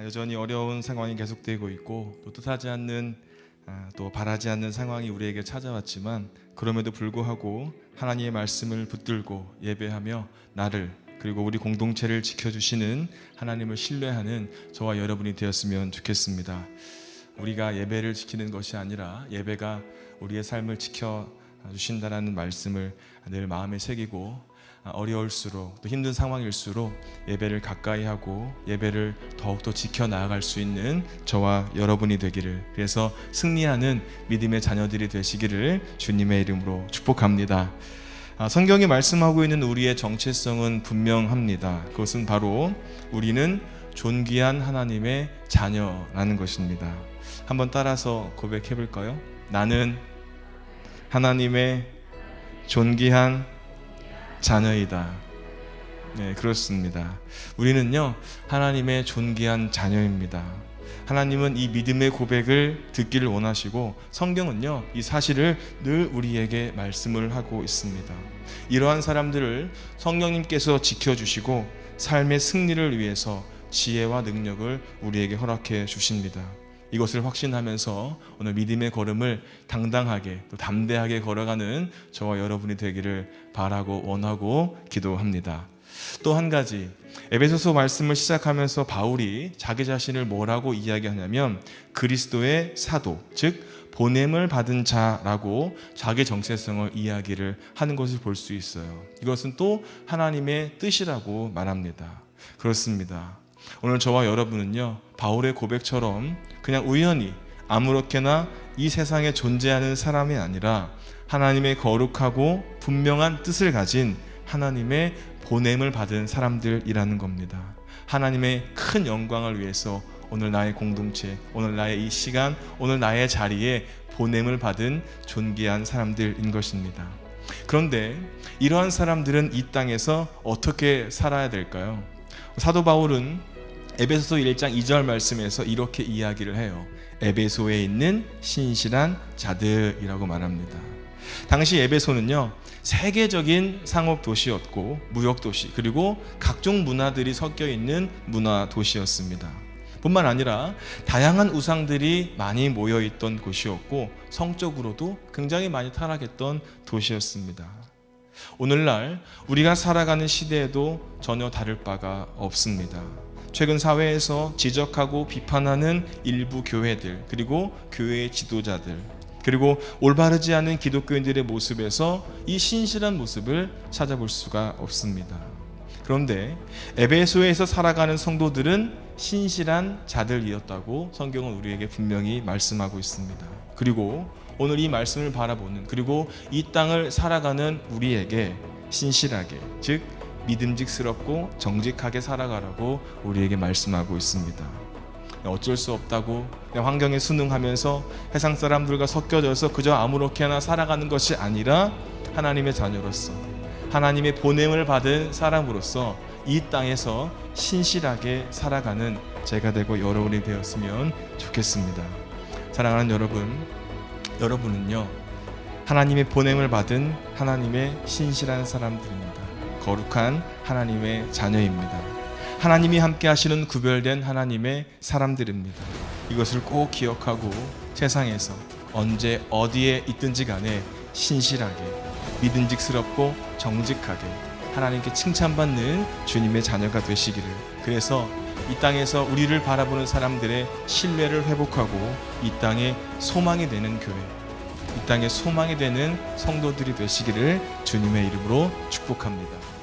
여전히 어려운 상황이 계속되고 있고 또 뜻하지 않는 또 바라지 않는 상황이 우리에게 찾아왔지만 그럼에도 불구하고 하나님의 말씀을 붙들고 예배하며 나를 그리고 우리 공동체를 지켜주시는 하나님을 신뢰하는 저와 여러분이 되었으면 좋겠습니다. 우리가 예배를 지키는 것이 아니라 예배가 우리의 삶을 지켜주신다는 말씀을 늘 마음에 새기고 어려울수록 또 힘든 상황일수록 예배를 가까이 하고 예배를 더욱더 지켜나아갈 수 있는 저와 여러분이 되기를, 그래서 승리하는 믿음의 자녀들이 되시기를 주님의 이름으로 축복합니다. 성경이 말씀하고 있는 우리의 정체성은 분명합니다. 그것은 바로 우리는 존귀한 하나님의 자녀라는 것입니다. 한번 따라서 고백해 볼까요? 나는 하나님의 존귀한 자녀이다. 네, 그렇습니다. 우리는요, 하나님의 존귀한 자녀입니다. 하나님은 이 믿음의 고백을 듣기를 원하시고 성경은요, 이 사실을 늘 우리에게 말씀을 하고 있습니다. 이러한 사람들을 성령님께서 지켜주시고 삶의 승리를 위해서 지혜와 능력을 우리에게 허락해 주십니다. 이것을 확신하면서 오늘 믿음의 걸음을 당당하게 또 담대하게 걸어가는 저와 여러분이 되기를 바라고 원하고 기도합니다. 또 한 가지, 에베소서 말씀을 시작하면서 바울이 자기 자신을 뭐라고 이야기하냐면 그리스도의 사도, 즉 보냄을 받은 자라고 자기 정체성을 이야기를 하는 것을 볼 수 있어요. 이것은 또 하나님의 뜻이라고 말합니다. 그렇습니다. 오늘 저와 여러분은요, 바울의 고백처럼 그냥 우연히 아무렇게나 이 세상에 존재하는 사람이 아니라 하나님의 거룩하고 분명한 뜻을 가진 하나님의 보냄을 받은 사람들이라는 겁니다. 하나님의 큰 영광을 위해서 오늘 나의 공동체, 오늘 나의 이 시간, 오늘 나의 자리에 보냄을 받은 존귀한 사람들인 것입니다. 그런데 이러한 사람들은 이 땅에서 어떻게 살아야 될까요? 사도 바울은 에베소서 1장 2절 말씀에서 이렇게 이야기를 해요. 에베소에 있는 신실한 자들이라고 말합니다. 당시 에베소는요, 세계적인 상업 도시였고 무역 도시, 그리고 각종 문화들이 섞여 있는 문화 도시였습니다. 뿐만 아니라 다양한 우상들이 많이 모여 있던 곳이었고 성적으로도 굉장히 많이 타락했던 도시였습니다. 오늘날 우리가 살아가는 시대에도 전혀 다를 바가 없습니다. 최근 사회에서 지적하고 비판하는 일부 교회들, 그리고 교회의 지도자들, 그리고 올바르지 않은 기독교인들의 모습에서 이 신실한 모습을 찾아볼 수가 없습니다. 그런데 에베소에서 살아가는 성도들은 신실한 자들이었다고 성경은 우리에게 분명히 말씀하고 있습니다. 그리고 오늘 이 말씀을 바라보는, 그리고 이 땅을 살아가는 우리에게 신실하게, 즉 믿음직스럽고 정직하게 살아가라고 우리에게 말씀하고 있습니다. 어쩔 수 없다고 그냥 환경에 순응하면서 세상 사람들과 섞여져서 그저 아무렇게나 살아가는 것이 아니라 하나님의 자녀로서, 하나님의 보냄을 받은 사람으로서 이 땅에서 신실하게 살아가는 제가 되고 여러분이 되었으면 좋겠습니다. 사랑하는 여러분, 여러분은요, 하나님의 보냄을 받은 하나님의 신실한 사람들입니다. 거룩한 하나님의 자녀입니다. 하나님이 함께 하시는 구별된 하나님의 사람들입니다. 이것을 꼭 기억하고 세상에서 언제 어디에 있든지 간에 신실하게, 믿음직스럽고 정직하게 하나님께 칭찬받는 주님의 자녀가 되시기를, 그래서 이 땅에서 우리를 바라보는 사람들의 신뢰를 회복하고 이 땅에 소망이 되는 교회, 이 땅에 소망이 되는 성도들이 되시기를 주님의 이름으로 축복합니다.